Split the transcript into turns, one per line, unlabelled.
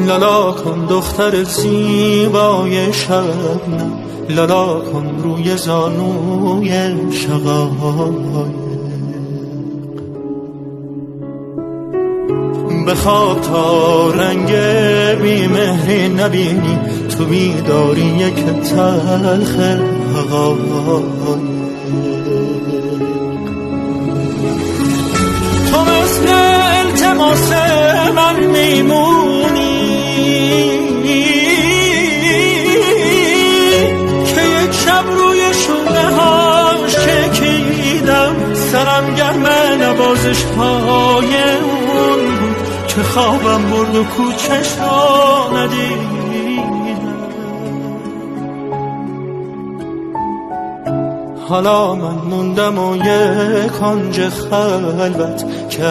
لالا کن دختر زیبای شبنم، لالا کن روی زانوی شقایق. بخواب تا رنگ بیمهری نبینی، تو بیداری یک تلخ حقایق. تو مثل التماس من میمونی که یک شب روی شونه هاش چکیدم، سرم گرم نوازش های اون بود که خوابم برد و کوچش را ندیدم. حالا من موندم و یک کنج خلوت که